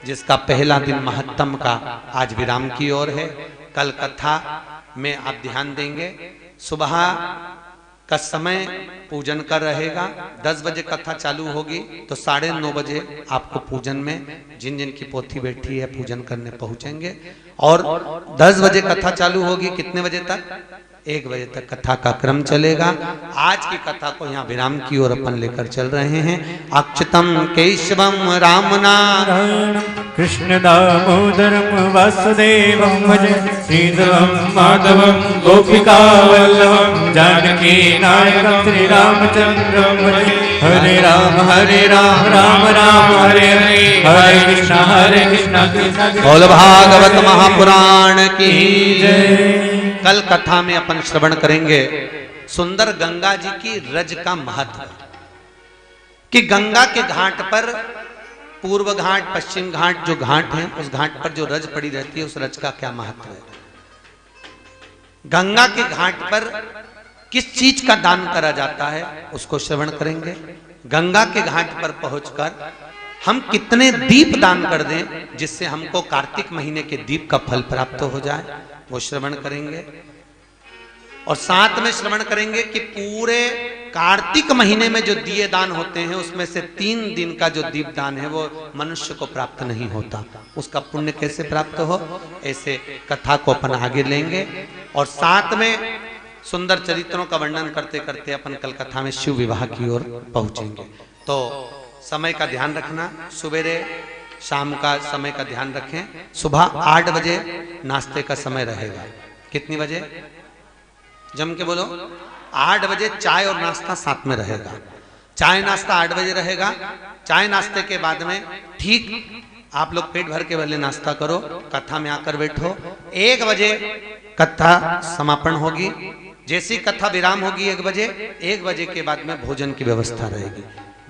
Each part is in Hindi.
जिसका पहला दिन महत्तम का आज विराम की ओर है। कल कथा में आप ध्यान देंगे, सुबह का समय पूजन का रहेगा। 10 बजे कथा चालू होगी तो 9:30 बजे आपको पूजन में जिन जिन की पोथी बैठी है पूजन करने पहुंचेंगे। और 10 बजे कथा चालू होगी, कितने बजे तक? 1 बजे तक कथा का क्रम चलेगा। आज की कथा को यहाँ विराम की ओर अपन लेकर चल रहे हैं। अच्युतम केशवम राम नारायण कृष्ण दामोदरम वासुदेवम भजे श्रीधरम माधवम गोपिका वल्लभम जानकी नायकम श्री रामचंद्रम भजे। हरे राम राम राम हरे हरे, हरे कृष्ण कृष्ण बोल भागवत महापुराण की जय। कल कथा में अपन श्रवण करेंगे सुंदर गंगा जी की रज का महत्व, कि गंगा के घाट पर, पूर्व घाट पश्चिम घाट जो घाट है, उस घाट पर जो रज पड़ी रहती है, उस रज का क्या महत्व है। गंगा के घाट पर किस चीज का दान करा जाता है उसको श्रवण करेंगे। गंगा के घाट पर पहुंचकर हम कितने दीप दान कर दें जिससे हमको कार्तिक महीने के दीप का फल प्राप्त हो जाए, वो श्रवण करेंगे। और साथ में श्रवण करेंगे कि पूरे कार्तिक महीने में जो दिए दान होते हैं उसमें से 3 दिन का जो दीप दान है वो मनुष्य को प्राप्त नहीं होता, उसका पुण्य कैसे प्राप्त हो, ऐसे कथा को अपन आगे लेंगे। और साथ में सुंदर चरित्रों का वर्णन करते करते अपन कल कथा में शिव विवाह की ओर पहुंचेंगे। तो समय का ध्यान रखना, सवेरे शाम का समय का ध्यान रखें। सुबह 8 बजे नाश्ते का समय रहेगा। कितनी बजे? जम के बोलो। 8 बजे चाय और नाश्ता साथ में रहेगा। चाय नाश्ता 8 बजे रहेगा। चाय नाश्ते के बाद में ठीक आप लोग पेट भर के पहले नाश्ता करो, कथा में आकर बैठो। 1 बजे कथा समापन होगी। जैसी कथा विराम होगी 1 बजे, 1 बजे के बाद में भोजन की व्यवस्था रहेगी।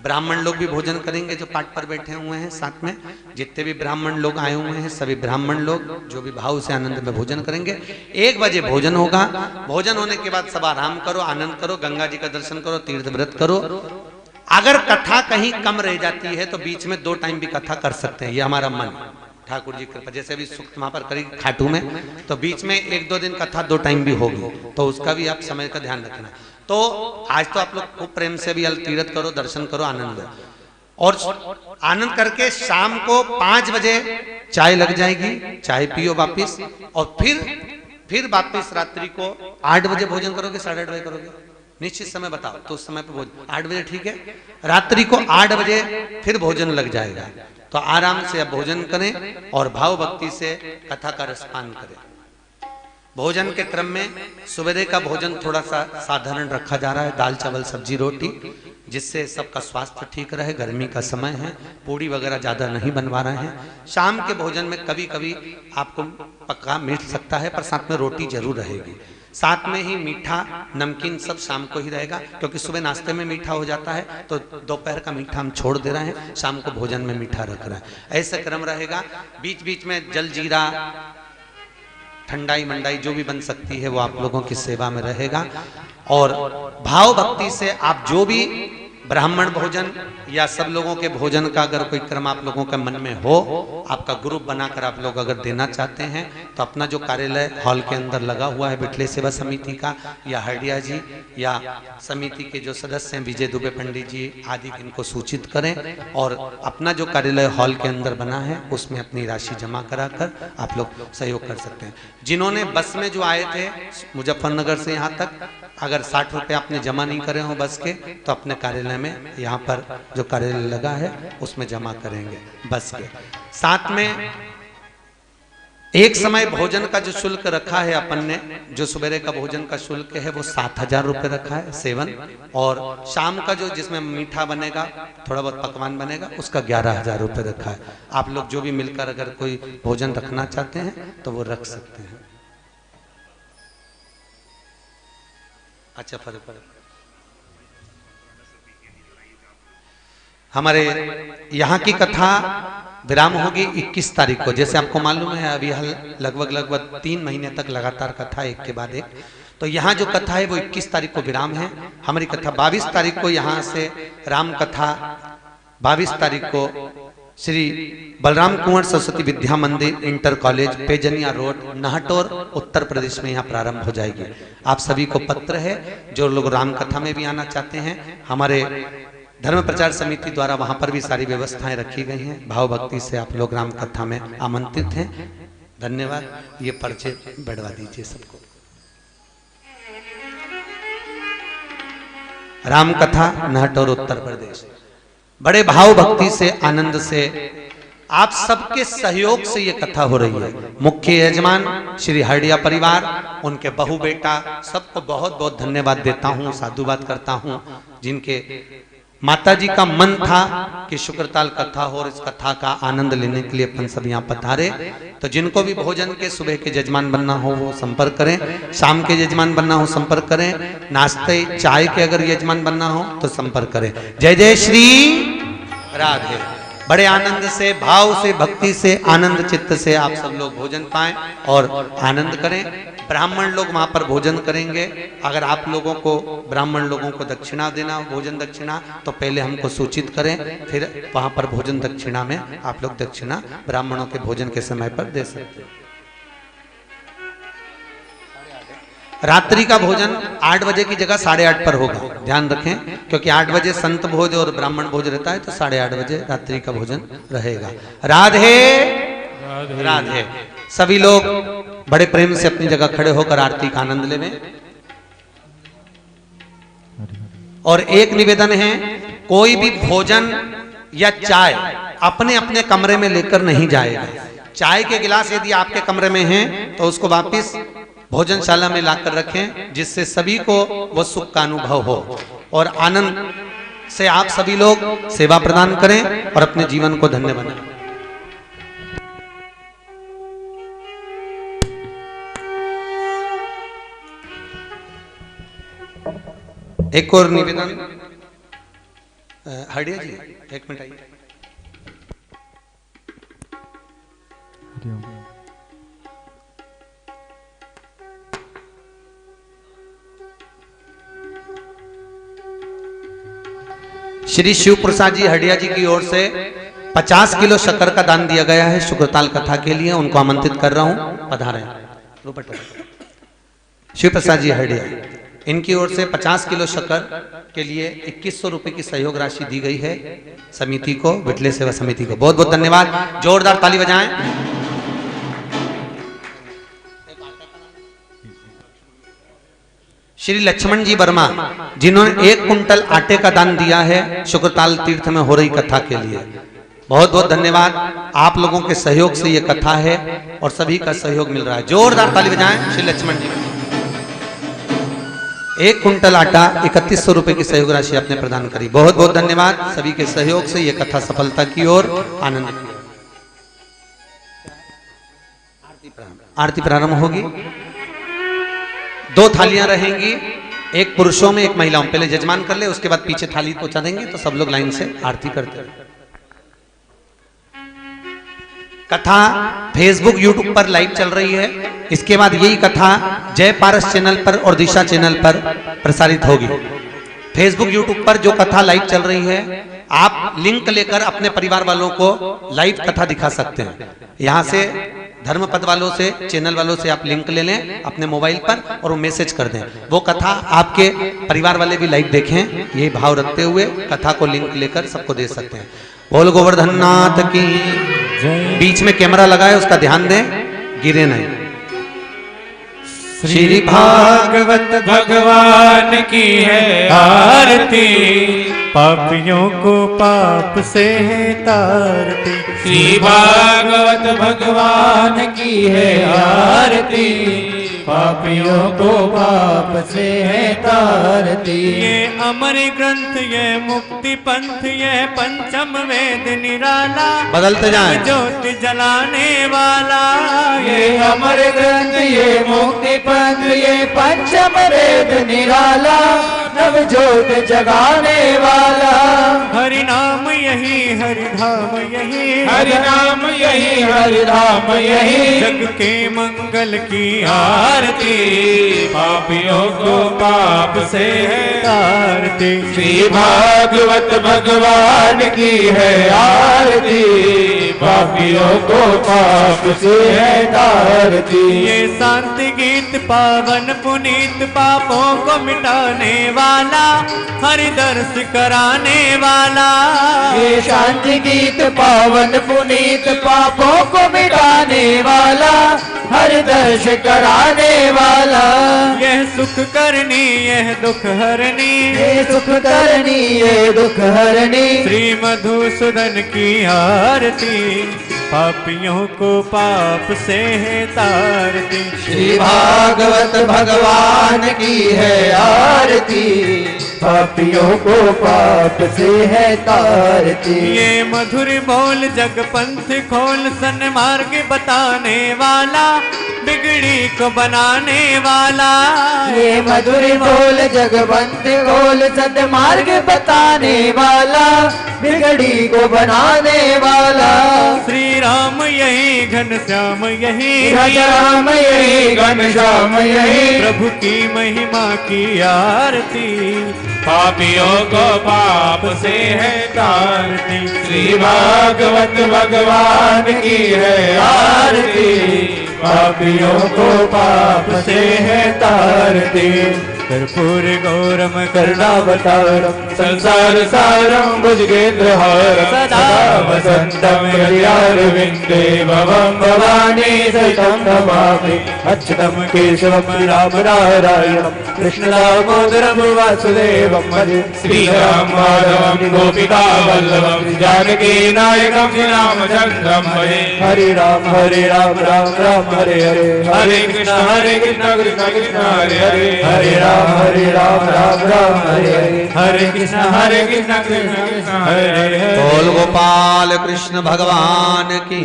ब्राह्मण लोग भी भोजन करेंगे जो पाठ पर बैठे हुए हैं। साथ में जितने भी ब्राह्मण लोग आए हुए हैं, सभी ब्राह्मण लोग जो भी भाव से आनंद में भोजन करेंगे। 1 बजे भोजन होगा। भोजन होने के बाद सब आराम करो, आनंद करो, गंगा जी का दर्शन करो, तीर्थ व्रत करो। अगर कथा कहीं कम रह जाती है तो बीच में 2 टाइम भी कथा कर सकते हैं, ये हमारा मन ठाकुर जी कृपा। जैसे अभी सुक्त वहां पर करी खाटू में, तो बीच में 1-2 दिन कथा 2 टाइम भी होगी, तो उसका भी आप समय का ध्यान रखना। तो आज तो आप लोग खूब प्रेम से भी तीर्थ करो, दर्शन करो, आनंद लो। और आनंद करके शाम को 5 बजे चाय लग जाएगी, चाय पियो वापिस। और फिर वापिस रात्रि को 8 बजे भोजन करोगे, 8:30 बजे करोगे, निश्चित समय बताओ तो उस समय पे भोजन 8 बजे ठीक है। रात्रि को 8 बजे फिर भोजन लग जाएगा। तो आराम से अब भोजन करें और भाव भक्ति से कथा का रसपान करें। भोजन के क्रम में सवेरे का भोजन थोड़ा सा साधारण रखा जा रहा है, दाल चावल सब्जी रोटी, जिससे सबका स्वास्थ्य ठीक रहे। गर्मी का समय है, पूड़ी वगैरह ज़्यादा नहीं बनवा रहे हैं। शाम के भोजन में कभी कभी आपको पक्का मिल सकता है, पर साथ में रोटी जरूर रहेगी। साथ में ही मीठा नमकीन सब शाम को ही रहेगा, क्योंकि सुबह नाश्ते में मीठा हो जाता है तो दोपहर का मीठा हम छोड़ दे रहे हैं, शाम को भोजन में मीठा रख रहे हैं। ऐसा क्रम रहेगा। बीच बीच में जल जीरा, ठंडाई मंडाई जो भी बन सकती है वो आप लोगों की सेवा में रहेगा। और भाव भक्ति से आप जो भी ब्राह्मण भोजन या सब लोगों के भोजन का अगर कोई क्रम आप लोगों के मन में हो, आपका ग्रुप बनाकर आप लोग अगर देना चाहते हैं तो अपना जो कार्यालय हॉल के अंदर लगा हुआ है बिटले सेवा समिति का, या हरडिया जी या समिति के जो सदस्य हैं विजय दुबे पंडित जी आदि, इनको सूचित करें और अपना जो कार्यालय हॉल के अंदर बना है उसमें अपनी राशि जमा कराकर आप लोग सहयोग कर सकते हैं। जिन्होंने बस में जो आए थे मुजफ्फरनगर से यहाँ तक, अगर 60 रुपये आपने जमा नहीं करे हो बस के, तो अपने कार्यालय में यहाँ पर जो कार्यालय लगा है उसमें जमा करेंगे बस के। साथ में एक समय भोजन का जो शुल्क रखा है अपन ने, जो सवेरे का भोजन का शुल्क है वो 7,000 रुपये रखा है सेवन, और शाम का जो जिसमें मीठा बनेगा, थोड़ा बहुत पकवान बनेगा, उसका 11,000 रुपये रखा है। आप लोग जो भी मिलकर अगर कोई भोजन रखना चाहते हैं तो वो रख सकते हैं। अच्छा फर्क हमारे यहाँ की कथा विराम होगी 21 तारीख को। जैसे आपको मालूम है अभी लगभग 3 महीने तक लगातार कथा एक के बाद एक, तो यहाँ जो कथा है वो 21 तारीख को विराम है। हमारी कथा 22 तारीख को यहाँ से राम कथा, 22 तारीख को श्री बलराम कुंवर सरस्वती विद्या मंदिर inter college पेजनिया road नाहटोर Uttar Pradesh में यहाँ प्रारंभ हो जाएगी। आप सभी को पत्र है, जो लोग राम कथा में भी आना चाहते हैं, हमारे धर्म प्रचार समिति द्वारा वहां पर भी सारी व्यवस्थाएं रखी गई हैं। भाव भक्ति से आप लोग राम कथा में आमंत्रित हैं। धन्यवाद। ये पर्चे बढ़वा दीजिए सबको। राम कथा नाहटोर उत्तर प्रदेश, बड़े भाव भक्ति से आनंद से आप सबके सहयोग से ये कथा हो रही है। मुख्य यजमान श्री हरडिया परिवार, उनके बहू बेटा, सबको बहुत बहुत धन्यवाद देता हूँ, साधुवाद करता हूँ, जिनके माताजी का मन था कि शुक्रताल कथा हो और इस कथा का आनंद लेने के लिए अपन सब यहाँ पधारे। तो जिनको भी भोजन के सुबह के यजमान बनना हो वो संपर्क करें, शाम के यजमान बनना हो संपर्क करें, नाश्ते चाय के अगर यजमान बनना हो तो संपर्क करें। जय जय श्री राधे। बड़े आनंद से, भाव से, भक्ति से, आनंद चित्त से आप सब लोग भोजन पाएं और आनंद करें। ब्राह्मण लोग वहां पर भोजन करेंगे। अगर आप लोगों को ब्राह्मण लोगों को दक्षिणा देना, भोजन दक्षिणा, तो पहले हमको सूचित करें, फिर वहां पर भोजन दक्षिणा में आप लोग दक्षिणा ब्राह्मणों के भोजन के समय पर दे सकते हैं। रात्रि का भोजन 8 बजे की जगह 8:30 पर होगा, ध्यान रखें, क्योंकि 8 बजे संत भोज और ब्राह्मण भोज रहता है, तो 8:30 बजे रात्रि का भोजन रहेगा। राधे राधे। सभी लोग बड़े प्रेम से अपनी जगह खड़े होकर आरती का आनंद लें। और एक निवेदन है, कोई भी भोजन या चाय अपने अपने कमरे में लेकर नहीं जाएगा। चाय के गिलास यदि आपके कमरे में हैं तो उसको वापस भोजनशाला में लाकर रखें, जिससे सभी को वो सुख का अनुभव हो और आनंद से आप सभी लोग सेवा प्रदान करें और अपने जीवन को धन्य बनाएं। एक और निवेदन, हरडिया जी एक मिनट आइए। श्री शिव प्रसाद जी हरडिया जी की ओर से 50 किलो शक्कर का दान दिया गया है शुक्रताल कथा के लिए। उनको आमंत्रित कर रहा हूं, पधारें। शिव प्रसाद जी हरडिया, इनकी ओर से 50 किलो शक्कर के लिए 2100 रुपए की सहयोग राशि दी गई है समिति को, विटले सेवा समिति को। बहुत बहुत धन्यवाद, जोरदार ताली बजाएं। श्री लक्ष्मण जी वर्मा, जिन्होंने 1 कुंटल आटे का दान दिया है शुक्रताल तीर्थ में हो रही कथा के लिए। बहुत बहुत धन्यवाद। आप लोगों के सहयोग से ये कथा है और सभी का सहयोग मिल रहा है। जोरदार ताली बजाएं श्री लक्ष्मण जी। 1 कुंटल आटा 3100 रुपए की सहयोग राशि आपने प्रदान करी। बहुत बहुत धन्यवाद। सभी के सहयोग से ये कथा सफलता की ओर आनंद की। आरती प्रारंभ होगी। 2 थालियां रहेंगी, एक पुरुषों में एक महिलाओं। पहले यजमान कर ले, उसके बाद पीछे थाली पहुंचा देंगे, तो सब लोग लाइन से आरती करते हैं। कथा फेसबुक यूट्यूब पर लाइव चल रही है। इसके बाद यही कथा जय पारस चैनल पर और दिशा चैनल पर प्रसारित होगी। फेसबुक यूट्यूब पर जो कथा लाइव चल रही है, आप लिंक लेकर अपने परिवार वालों को लाइव कथा दिखा सकते हैं। यहाँ से धर्मपद वालों से, चैनल वालों से आप लिंक ले लें अपने मोबाइल पर और वो मैसेज कर दें। वो कथा आपके परिवार वाले भी लाइव देखें, यही भाव रखते हुए कथा को लिंक लेकर सबको दे सकते हैं। बोल गोवर्धन नाथ की। बीच में कैमरा लगा है, उसका ध्यान दें, गिरे नहीं। श्री भागवत भगवान की है आरती, पापियों को पाप से है तारती। श्री भागवत भगवान की है आरती, पापियों को पाप से है तारती। ये अमर ग्रंथ, ये मुक्ति पंथ, ये पंचम वेद निराला, बदलते जाएं। ज्योति जलाने वाला। ये अमर ग्रंथ, ये मुक्ति पंथ, ये पंचम वेद निराला, नव ज्योत जगाने वाला। हरि नाम यही, हरि धाम यही, हरि नाम यही, यही हरि धाम यही जग के मंगल की आरती पापियों को पाप से है तारती श्री भागवत भगवान की है आरती पापियों को पाप से है तारती ये शांति गीत पावन पुनीत पापों को मिटाने वाला हरि दर्श कराने वाला ये शांति गीत पावन पुनीत पापों को मिटाने वाला हर दर्श कराने वाला यह सुख करनी यह दुख हरनी ये सुख करनी ये दुख हरनी श्री मधुसूदन की आरती पापियों को पाप से है तारती श्री भागवत भगवान की है आरती पापियों को पाप से है तारती ये मधुर बोल जग पंथ खोल सन्मार्ग बताने वाला बिगड़ी को बनाने वाला ये मधुर बोल जगवंत गोल सदमार्ग बताने वाला बिगड़ी को बनाने वाला श्री राम यही घनश्याम यही राम यही घनश्याम यही प्रभु की महिमा की आरती पापियों को पाप से है तारती श्री भागवत भगवान की है आरती पापियों को पाप से है तारती कर्पूर गौरम करुणावतारम संसार सारम भुजगेन्द्रहारम सदा वसंतम हृदयारविंदे भवं भवानी सहितं नमामि अच्युतं केशवं राम नारायणं कृष्ण दामोदरं वासुदेवं भजे श्रीराम माधवं गोपिका वल्लभं जानकी नायकं श्रीरामचन्द्रं भजे हरे राम राम राम हरे हरे हरे कृष्ण कृष्ण कृष्ण हरे हरे हरे राम राम हरे हरे हरे कृष्ण कृष्ण कृष्ण हरे हरे बोल गोपाल कृष्ण भगवान की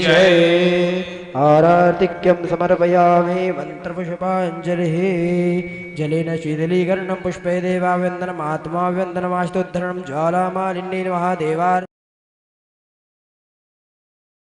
जय आरार्तिक्यं समर्पयामि मन्त्रपुष्पाञ्जलिः जलेन शीतलीकरणं पुष्पे देवाव्यन्दनमात्मा व्यन्दनमास्तोद्धरणं ज्वालामालिन्येन महादेवार्